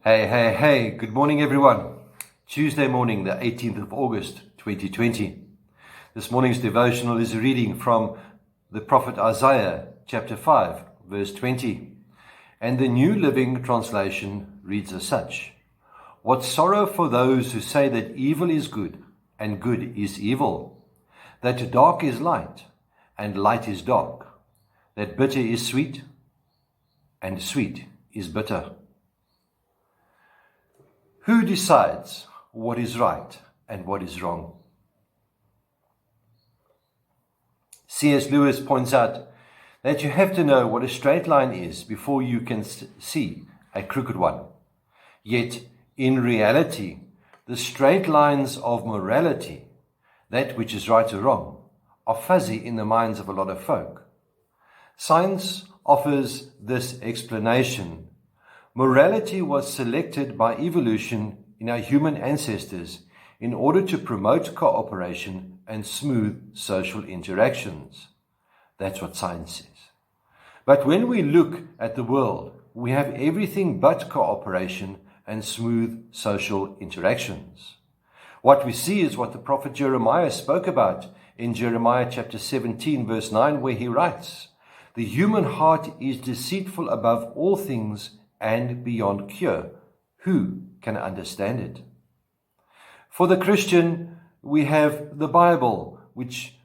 Hey, good morning everyone. Tuesday morning, the 18th of August, 2020. This morning's devotional is a reading from the prophet Isaiah, chapter 5, verse 20. And the New Living Translation reads as such: What sorrow for those who say that evil is good and good is evil, that dark is light and light is dark, that bitter is sweet and sweet is bitter. Who decides what is right and what is wrong? C.S. Lewis points out that you have to know what a straight line is before you can see a crooked one. Yet, in reality, the straight lines of morality, that which is right or wrong, are fuzzy in the minds of a lot of folk. Science offers this explanation. Morality was selected by evolution in our human ancestors in order to promote cooperation and smooth social interactions. That's what science says. But when we look at the world, we have everything but cooperation and smooth social interactions. What we see is what the prophet Jeremiah spoke about in Jeremiah chapter 17, verse 9, where he writes, "The human heart is deceitful above all things and beyond cure. Who can understand it?" For the Christian, we have the Bible, which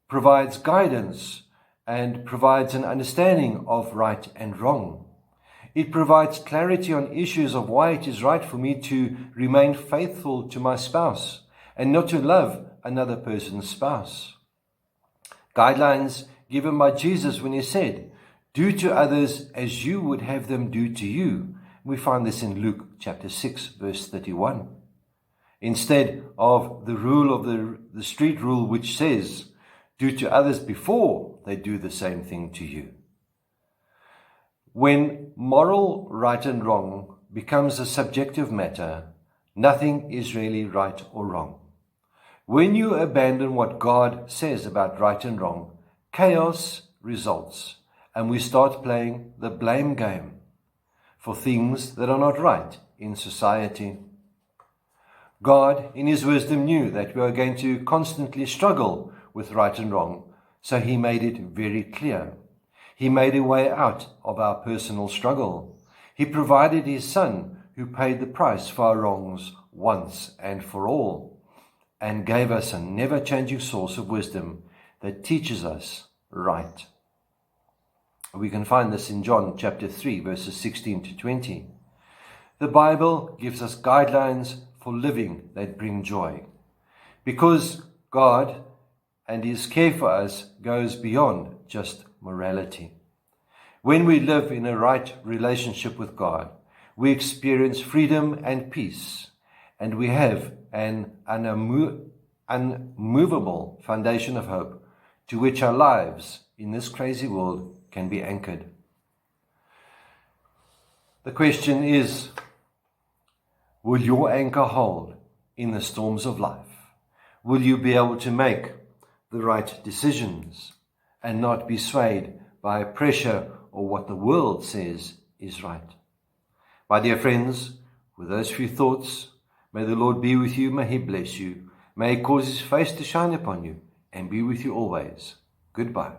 provides guidance and provides an understanding of right and wrong. It provides clarity on issues of why it is right for me to remain faithful to my spouse and not to love another person's spouse. Guidelines given by Jesus when he said, "Do to others as you would have them do to you." We find this in Luke chapter 6, verse 31. Instead of the rule of the street rule, which says, "Do to others before they do the same thing to you." When moral right and wrong becomes a subjective matter, nothing is really right or wrong. When you abandon what God says about right and wrong, chaos results. And we start playing the blame game for things that are not right in society. God, in his wisdom, knew that we are going to constantly struggle with right and wrong, so he made it very clear. He made a way out of our personal struggle. He provided his Son, who paid the price for our wrongs once and for all, and gave us a never-changing source of wisdom that teaches us right. We can find this in John chapter 3, verses 16 to 20. The Bible gives us guidelines for living that bring joy. Because God and his care for us goes beyond just morality. When we live in a right relationship with God, we experience freedom and peace, and we have an unmovable foundation of hope to which our lives in this crazy world can be anchored. The question is, will your anchor hold in the storms of life? Will you be able to make the right decisions and not be swayed by pressure or what the world says is right? My dear friends, with those few thoughts, may the Lord be with you, may he bless you, may he cause his face to shine upon you and be with you always. Goodbye.